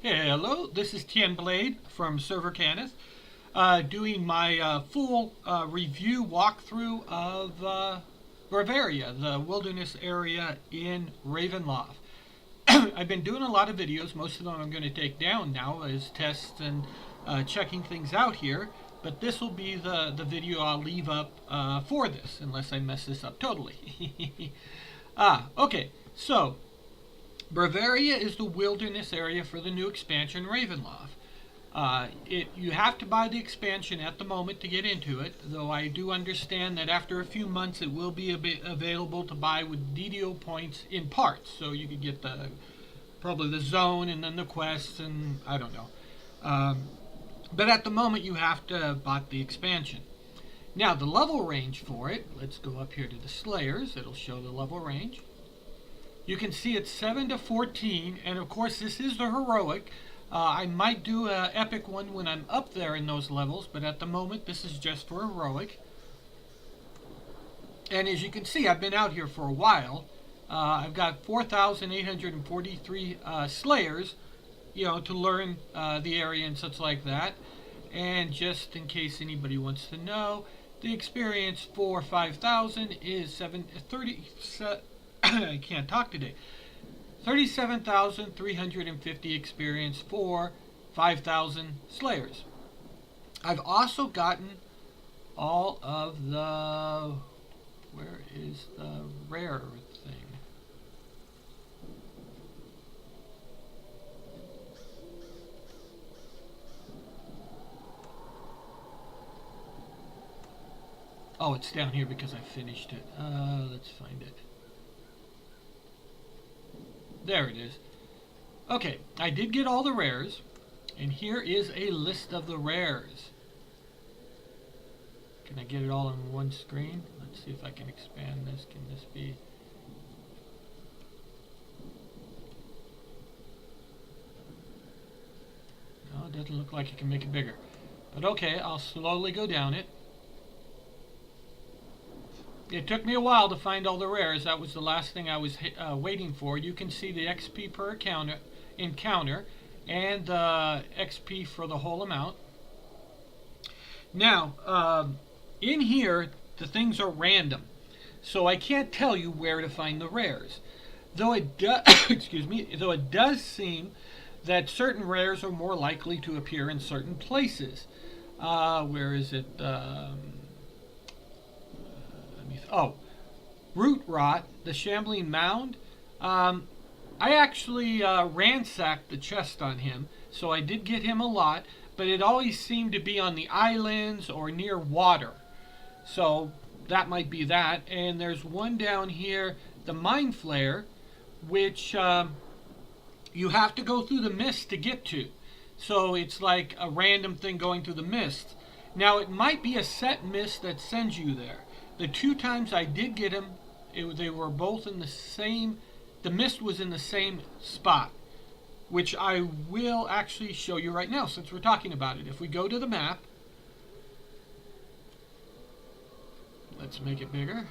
Hello, this is Tien Blade from Server Canis, doing my full review walkthrough of Barovia, the wilderness area in Ravenloft. I've been doing a lot of videos. Most of them I'm going to take down now as tests and checking things out here. But this will be the video I'll leave up for this, unless I mess this up totally. Okay, so Barovia is the wilderness area for the new expansion Ravenloft. You have to buy the expansion at the moment to get into it, though I do understand that after a few months it will be available to buy with DDO points in parts. So you could get probably the zone and then the quests and I don't know. But at the moment you have to buy the expansion. Now the level range for it, let's go up here to the Slayers, it'll show the level range. You can see it's 7 to 14, and of course this is the heroic. I might do an epic one when I'm up there in those levels, but at the moment this is just for heroic. And as you can see, I've been out here for a while. I've got 4,843 Slayers, to learn the area and such like that. And just in case anybody wants to know, the experience for 5,000 is I can't talk today. 37,350 experience for 5,000 Slayers. I've also gotten all of the... Where is the rare thing? Oh, it's down here because I finished it. Let's find it. There it is. Okay, I did get all the rares, and here is a list of the rares. Can I get it all on one screen? Let's see if I can expand this. Can this be... No, it doesn't look like you can make it bigger. But okay, I'll slowly go down it. It took me a while to find all the rares. That was the last thing I was waiting for. You can see the XP per encounter and the XP for the whole amount. Now, in here, the things are random. So I can't tell you where to find the rares. Though it does, excuse me, though it does seem that certain rares are more likely to appear in certain places. Where is it? Root Rot, the Shambling Mound. I actually ransacked the chest on him, so I did get him a lot, but it always seemed to be on the islands or near water. So that might be that. And there's one down here, the Mind Flare, which you have to go through the mist to get to. So it's like a random thing going through the mist. Now it might be a set mist that sends you there. The two times I did get him, they were both in the same, the mist was in the same spot, which I will actually show you right now since we're talking about it. If we go to the map, let's make it bigger.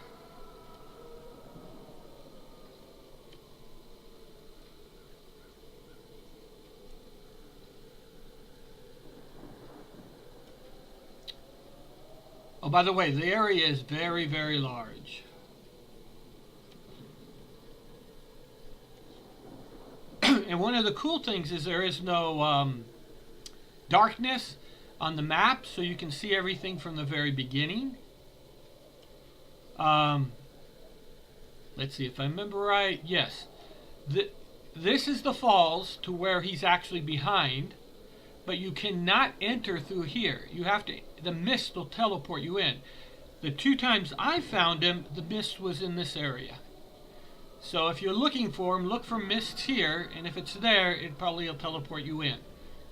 Oh, by the way, the area is very, very large. And one of the cool things is there is no darkness on the map, so you can see everything from the very beginning. Let's see if I remember right. Yes. This is the falls to where he's actually behind. But you cannot enter through here. You have to, the mist will teleport you in. The two times I found him, the mist was in this area. So if you're looking for him, look for mists here, and if it's there, it probably will teleport you in.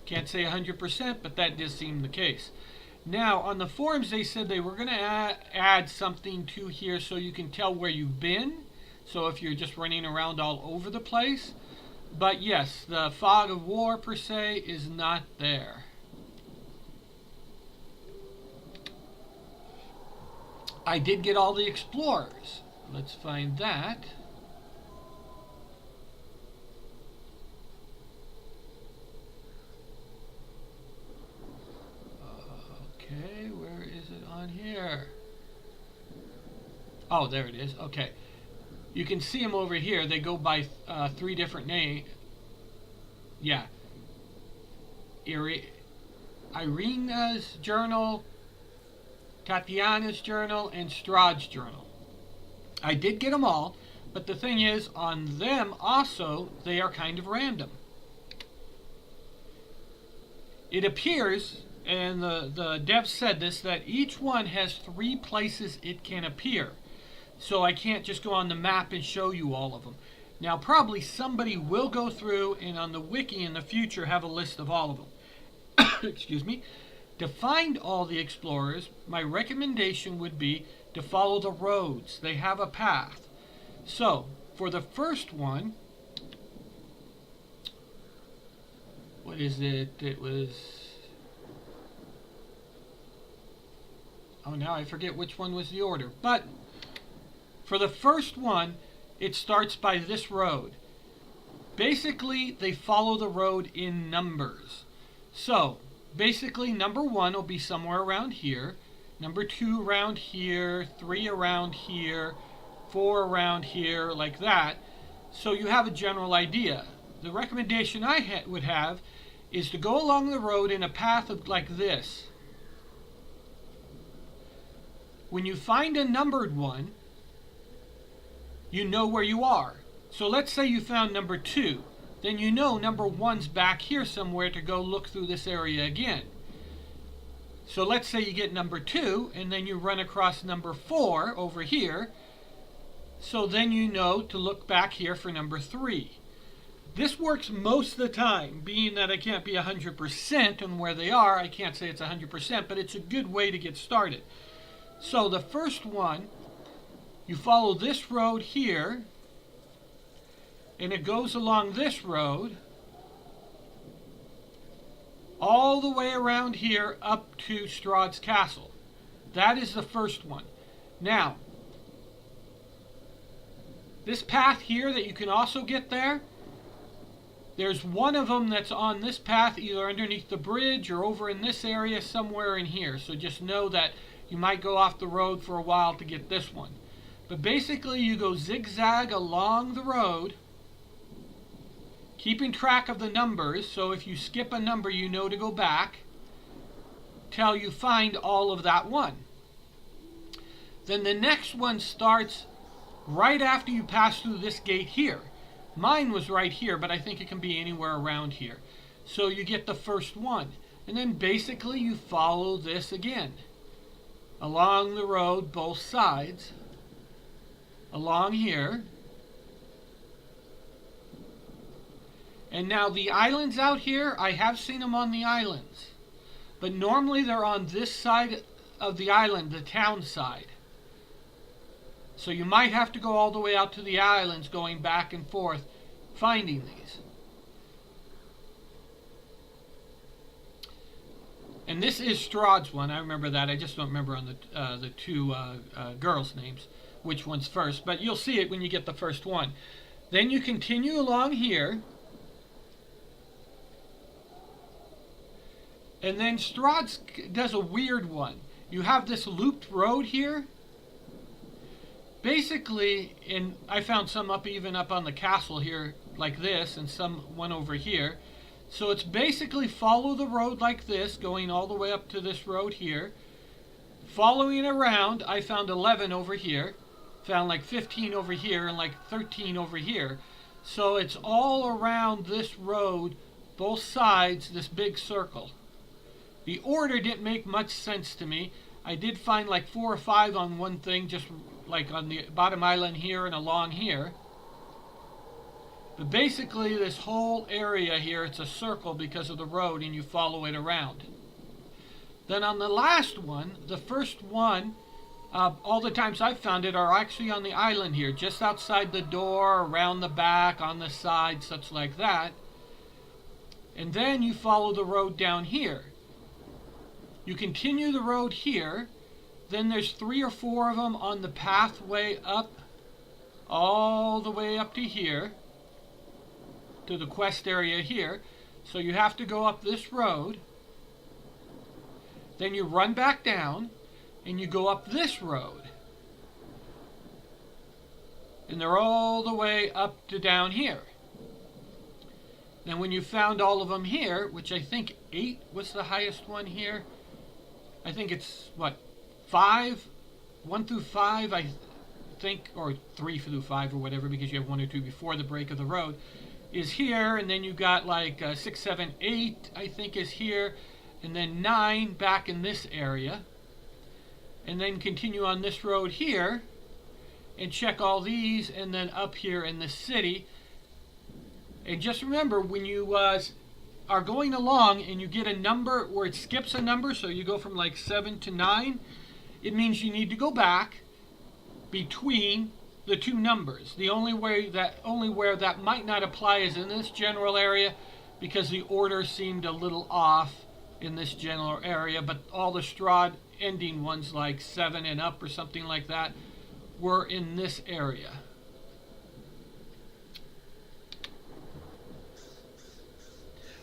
Can't say 100%, but that does seem the case. Now, on the forums, they said they were going to add something to here so you can tell where you've been. So if you're just running around all over the place. But yes, the fog of war per se is not there. I did get all the explorers. Let's find that. Oh, there it is. Okay. You can see them over here. They go by 3 different names. Yeah. Irina's journal, Tatiana's journal, and Strahd's journal. I did get them all, but the thing is, on them also, they are kind of random. It appears, and the dev said this, that each one has 3 places it can appear. So I can't just go on the map and show you all of them. Now, probably somebody will go through and on the wiki in the future have a list of all of them. Excuse me. To find all the explorers, my recommendation would be to follow the roads. They have a path. So, for the first one, what is it? It was... oh, now I forget which one was the order. But for the first one, it starts by this road. Basically, they follow the road in numbers. So, basically, number 1 will be somewhere around here. Number 2 around here. 3 around here. 4 around here, like that. So you have a general idea. The recommendation I would have is to go along the road in a path like this. When you find a numbered one, you know where you are. So let's say you found number 2. Then you know number 1's back here somewhere to go look through this area again. So let's say you get number 2, and then you run across number 4 over here. So then you know to look back here for number 3. This works most of the time, being that I can't be 100% on where they are. I can't say it's 100%, but it's a good way to get started. So the first one, you follow this road here, and it goes along this road all the way around here up to Strahd's castle. That is the first one. Now, this path here that you can also get there, there's one of them that's on this path either underneath the bridge or over in this area somewhere in here. So just know that you might go off the road for a while to get this one. But basically you go zigzag along the road, keeping track of the numbers, so if you skip a number you know to go back till you find all of that one. Then the next one starts right after you pass through this gate here. Mine was right here, but I think it can be anywhere around here. So you get the first one. And then basically you follow this again. Along the road, both sides. Along here. And now the islands out here, I have seen them on the islands. But normally they're on this side of the island, the town side. So you might have to go all the way out to the islands, going back and forth, finding these. And this is Strahd's one. I remember that. I just don't remember on the 2 girls' names, which one's first. But you'll see it when you get the first one. Then you continue along here. And then Strahd's does a weird one. You have this looped road here. Basically, I found some even up on the castle here like this, and one over here. So it's basically follow the road like this, going all the way up to this road here. Following around, I found 11 over here. Found like 15 over here and like 13 over here. So it's all around this road, both sides, this big circle. The order didn't make much sense to me. I did find like 4 or 5 on one thing, just like on the bottom island here and along here. But basically this whole area here, it's a circle because of the road, and you follow it around. Then on the last one, the first one, all the times I've found it are actually on the island here, just outside the door, around the back, on the side, such like that. And then you follow the road down here. You continue the road here. Then there's 3 or 4 of them on the pathway up, all the way up to here, to the quest area here. So you have to go up this road. Then you run back down, and you go up this road. and they're all the way up to down here. Then when you found all of them here, which I think 8 was the highest one here, I think it's what, 5, 1 through 5, I think, or 3 through 5 or whatever, because you have 1 or 2 before the break of the road, is here, and then you got like 6, 7, 8, I think is here, and then 9 back in this area, and then continue on this road here, and check all these, and then up here in the city. And just remember, when you are going along and you get a number where it skips a number, so you go from like 7 to 9, it means you need to go back between the two numbers. The only where that might not apply is in this general area, because the order seemed a little off in this general area, but all the Strahd ending ones like 7 and up or something like that were in this area.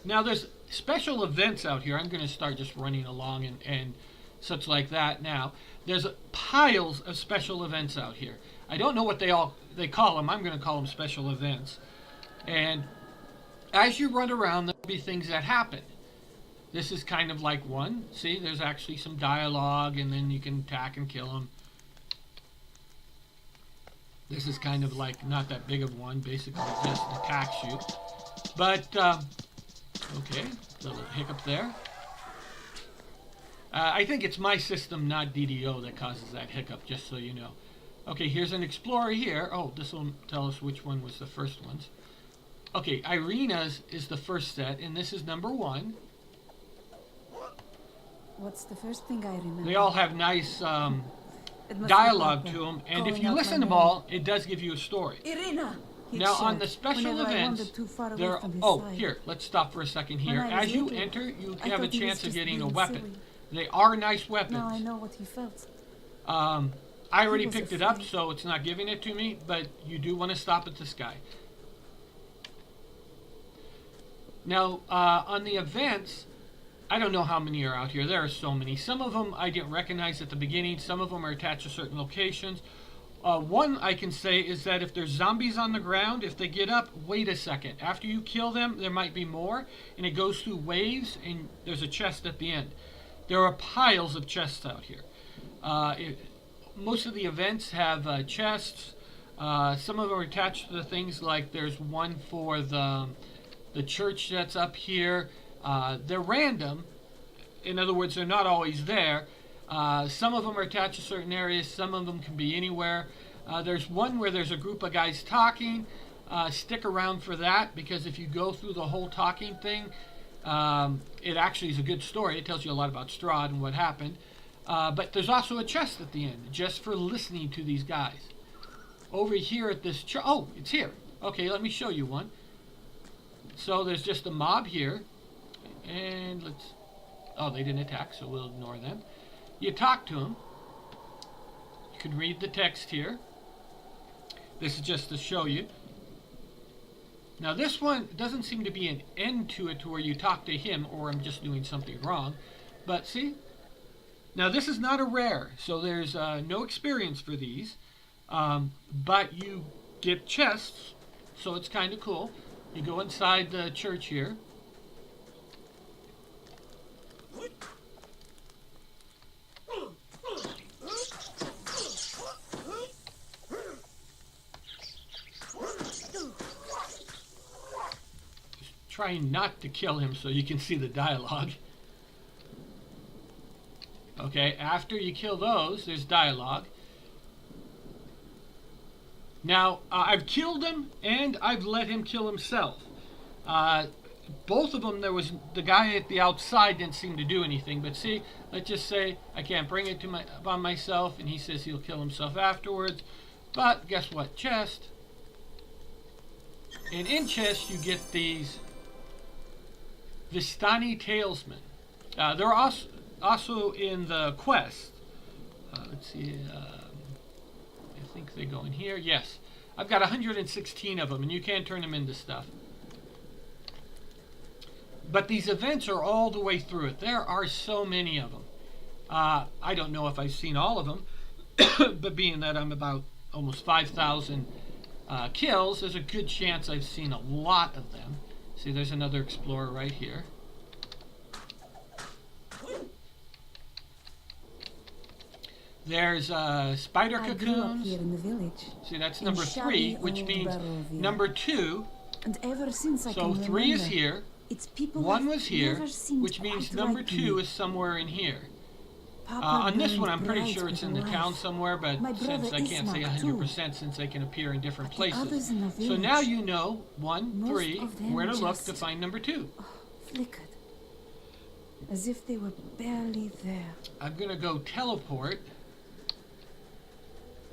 Now there's special events out here. I'm going to start just running along and such like that now. There's piles of special events out here. I don't know what they call them. I'm going to call them special events. And as you run around, there'll be things that happen. This is kind of like one. See, there's actually some dialogue, and then you can attack and kill them. This is kind of like not that big of one. Basically just attacks you. But, okay, little hiccup there. I think it's my system, not DDO, that causes that hiccup, just so you know. Okay, here's an explorer here. Oh, this will tell us which one was the first ones. Okay, Irina's is the first set, and this is number 1. What's the first thing I remember? They all have nice dialogue to them, and if you listen to them all, it does give you a story. Irina! Now on the special events, there. Oh, here, let's stop for a second here. As you enter, you have a chance of getting a weapon. They are nice weapons. Now I know what he felt. I already picked it up, so it's not giving it to me, but you do want to stop at this guy. Now, on the events, I don't know how many are out here. There are so many. Some of them I didn't recognize at the beginning. Some of them are attached to certain locations. One I can say is that if there's zombies on the ground, if they get up, wait a second. After you kill them, there might be more, and it goes through waves, and there's a chest at the end. There are piles of chests out here. Most of the events have chests. Some of them are attached to the things, like there's one for the church that's up here. They're random. In other words, they're not always there. Some of them are attached to certain areas. Some of them can be anywhere. There's one where there's a group of guys talking. Stick around for that, because if you go through the whole talking thing, it actually is a good story. It tells you a lot about Strahd and what happened. But there's also a chest at the end, just for listening to these guys. Over here at this oh, it's here. Okay, let me show you one. So there's just a mob here. And let's... Oh, they didn't attack, so we'll ignore them. You talk to them. You can read the text here. This is just to show you. Now this one doesn't seem to be an end to it to where you talk to him, or I'm just doing something wrong. But see? Now this is not a rare, so there's no experience for these. But you get chests, so it's kind of cool. You go inside the church here. Trying not to kill him so you can see the dialogue. Okay, after you kill those, there's dialogue. Now, I've killed him, and I've let him kill himself. Both of them, there was the guy at the outside didn't seem to do anything. But see, let's just say I can't bring it to upon myself, and he says he'll kill himself afterwards. But guess what? Chest. And in chest, you get these Vistani Talesmen. They're also in the quest. Let's see. I think they go in here. Yes. I've got 116 of them, and you can turn them into stuff. But these events are all the way through it. There are so many of them. I don't know if I've seen all of them, but being that I'm about almost 5,000 kills, there's a good chance I've seen a lot of them. See, there's another explorer right here. There's spider I grew up cocoons. here in the village. See, that's in number 3, shabby which old means Barovia. number 2. And ever since I So can 3 is remember, here. its people 1 have was here, never seemed which means quite number right to 2 me. is somewhere in here. Papa On this burned one, I'm pretty bright sure it's with in the life. town somewhere, but My since brother I can't say Ismak 100% since they can appear in different But the others places. in the So now village, you know, 1, most 3, of them where to look to just- find number 2. flickered, as if they were barely there. I'm going to go teleport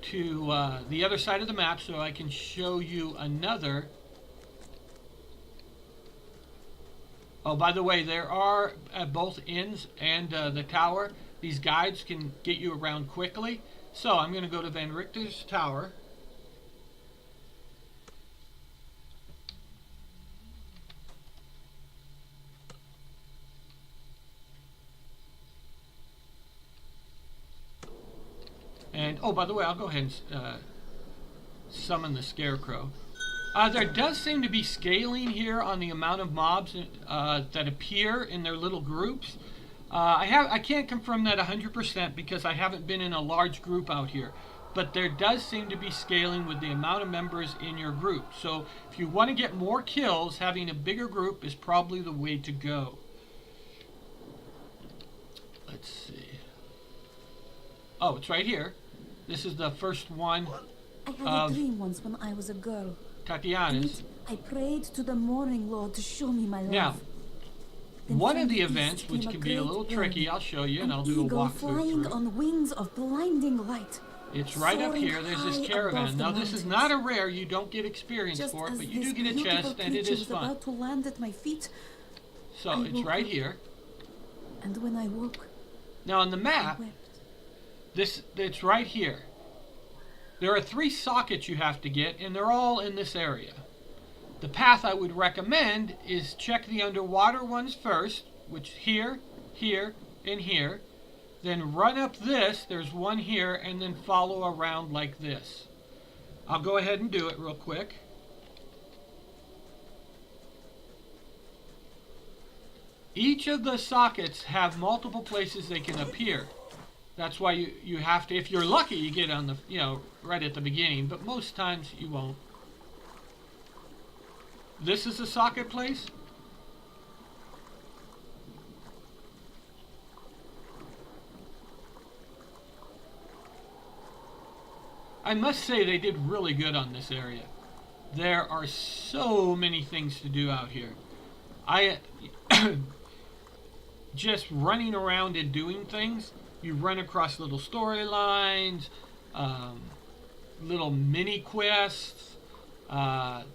to the other side of the map so I can show you another. Oh, by the way, there are at both inns and the tower, these guides can get you around quickly. So I'm going to go to Van Richter's Tower. And, oh, by the way, I'll go ahead and summon the Scarecrow. There does seem to be scaling here on the amount of mobs that appear in their little groups. I can't confirm that 100% because I haven't been in a large group out here. But there does seem to be scaling with the amount of members in your group. So if you want to get more kills, having a bigger group is probably the way to go. Let's see. Oh, it's right here. This is the first one. I had a dream once when I was a girl. In Tatiana's. it, I prayed to the Morning Lord to show me my love. Now, Then one from of the the east events, which came a can be a great little bird, tricky, I'll show you, and An I'll do a eagle walkthrough flying through. on wings of blinding light. It's right up soaring here. There's this high caravan. above the Now, this is mountains. not a rare. You don't get experience Just for it, as but you do this get a beautiful chest, and it creature is was fun. about to land at my feet, So I it's woke right up. here. and when I woke, Now, on the I map, wept. it's right here. There are 3 sockets you have to get, and they're all in this area. The path I would recommend is check the underwater ones first, which here, here, and here. Then run up this, there's one here, and then follow around like this. I'll go ahead and do it real quick. Each of the sockets have multiple places they can appear. That's why you have to, if you're lucky, you get on the, right at the beginning, but most times you won't. This is a socket place. I must say they did really good on this area. There are so many things to do out here. Just running around and doing things, you run across little storylines, little mini quests.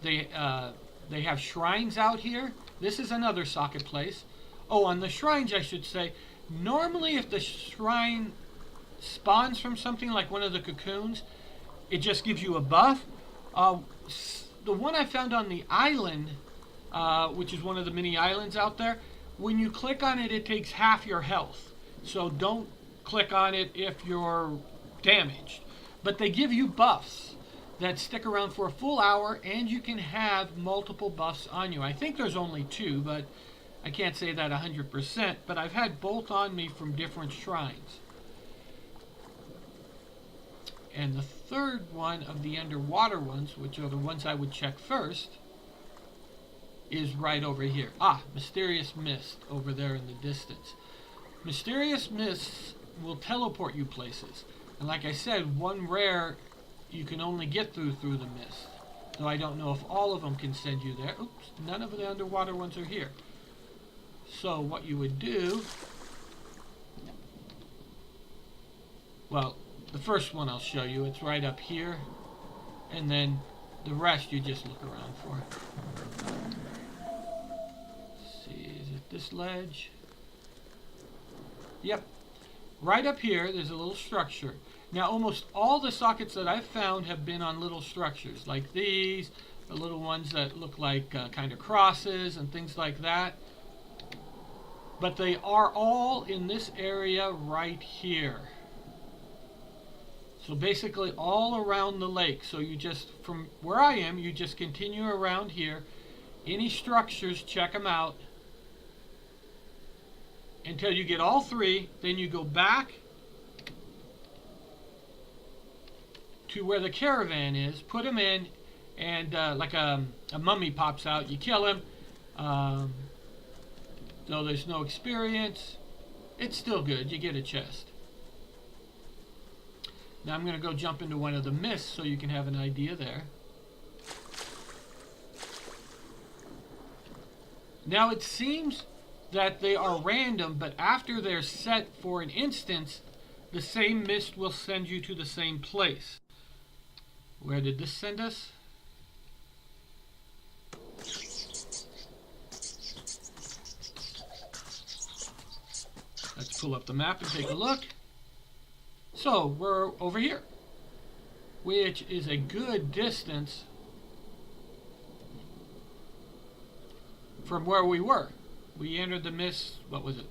They have shrines out here. This is another socket place. Oh, on the shrines, I should say, normally if the shrine spawns from something like one of the cocoons, it just gives you a buff. The one I found on the island, which is one of the mini islands out there, when you click on it, it takes half your health. So don't click on it if you're damaged. But they give you buffs that stick around for a full hour, and you can have multiple buffs on you. I think there's only 2, but I can't say that 100%, but I've had both on me from different shrines. And the third one of the underwater ones, which are the ones I would check first, is right over here. Mysterious Mist over there in the distance. Mysterious Mists will teleport you places. And like I said, one rare you can only get through the mist. So I don't know if all of them can send you there. Oops, none of the underwater ones are here. So what you would do, well, the first one I'll show you, it's right up here, and then the rest you just look around for. Let's see, is it this ledge? Yep, right up here there's a little structure. Now almost all the sockets that I've found have been on little structures, like these, the little ones that look like kind of crosses and things like that. But they are all in this area right here. So basically all around the lake. So you just, from where I am, you just continue around here. Any structures, check them out until you get all 3. Then you go back to where the caravan is, put him in, and like a mummy pops out, you kill him. Though there's no experience, it's still good. You get a chest. Now I'm going to go jump into one of the mists so you can have an idea there. Now it seems that they are random, but after they're set for an instance, the same mist will send you to the same place. Where did this send us? Let's pull up the map and take a look. So we're over here, which is a good distance from where we were. We entered the mist, what was it?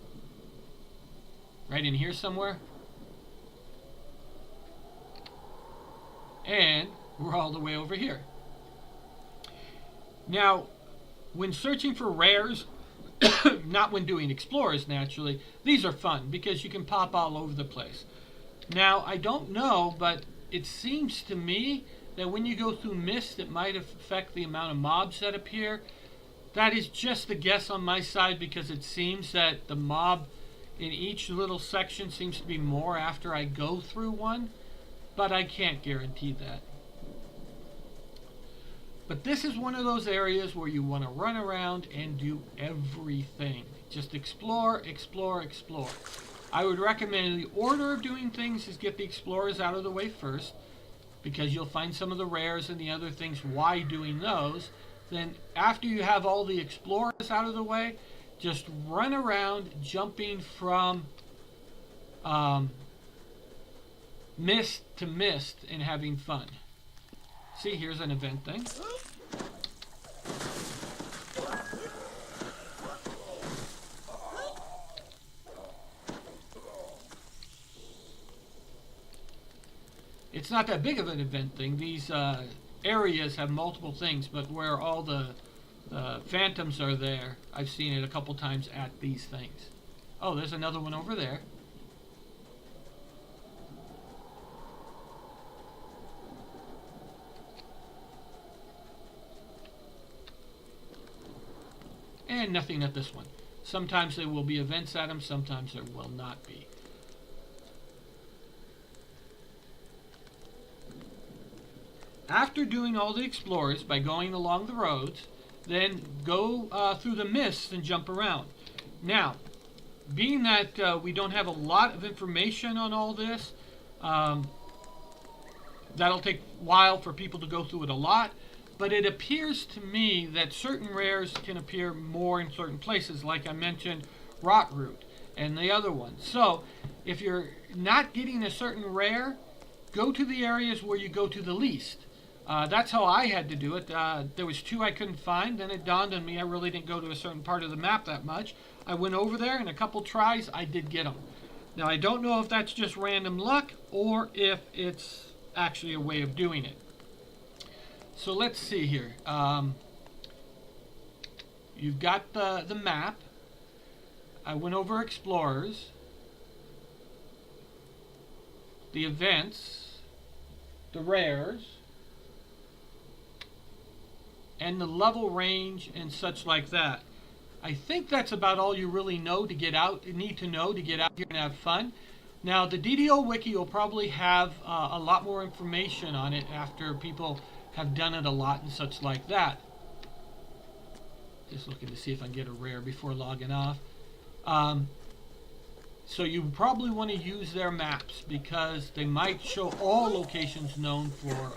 Right in here somewhere? And we're all the way over here. Now, when searching for rares, not when doing explorers naturally, these are fun because you can pop all over the place. Now, I don't know, but it seems to me that when you go through mist, it might affect the amount of mobs that appear. That is just a guess on my side because it seems that the mob in each little section seems to be more after I go through one, but I can't guarantee that. But this is one of those areas where you want to run around and do everything. Just explore, explore, explore. I would recommend the order of doing things is get the explorers out of the way first, because you'll find some of the rares and the other things why doing those. Then after you have all the explorers out of the way, just run around jumping from mist to mist and having fun. See, here's an event thing. It's not that big of an event thing. These areas have multiple things, but where all the phantoms are there, I've seen it a couple times at these things. Oh, there's another one over there. And nothing at this one. Sometimes there will be events at them, sometimes there will not be. After doing all the explorers by going along the roads, then go through the mists and jump around. Now, being that we don't have a lot of information on all this, that'll take a while for people to go through it a lot. But it appears to me that certain rares can appear more in certain places, like I mentioned, Rot Root and the other one. So, if you're not getting a certain rare, go to the areas where you go to the least. That's how I had to do it. There was 2 I couldn't find, then it dawned on me I really didn't go to a certain part of the map that much. I went over there, and a couple tries, I did get them. Now, I don't know if that's just random luck, or if it's actually a way of doing it. So let's see here. You've got the map. I went over explorers, the events, the rares, and the level range and such like that. I think that's about all you really know to get out. You need to know to get out here and have fun. Now, the DDO Wiki will probably have a lot more information on it after people have done it a lot and such like that. Just looking to see if I can get a rare before logging off. So you probably want to use their maps because they might show all locations known for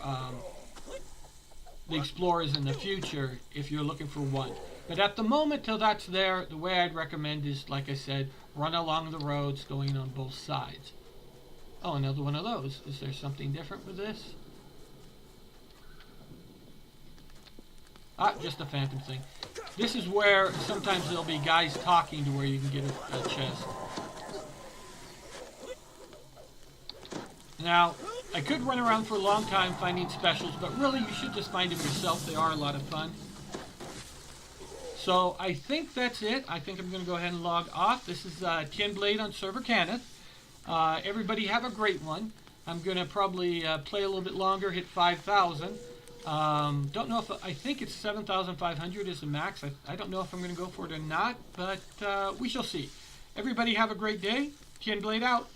the explorers in the future if you're looking for one. But at the moment till that's there, the way I'd recommend is, like I said, run along the roads going on both sides. Oh, another one of those. Is there something different with this? Ah, just a phantom thing. This is where sometimes there'll be guys talking to where you can get a chest. Now, I could run around for a long time finding specials, but really you should just find them yourself. They are a lot of fun. So I think that's it. I think I'm going to go ahead and log off. This is Tin Blade on Server Kenneth. Everybody have a great one. I'm going to probably play a little bit longer, hit 5,000. Don't know if, I think it's 7,500 is the max. I don't know if I'm going to go for it or not, but we shall see. Everybody have a great day. Tin Blade out.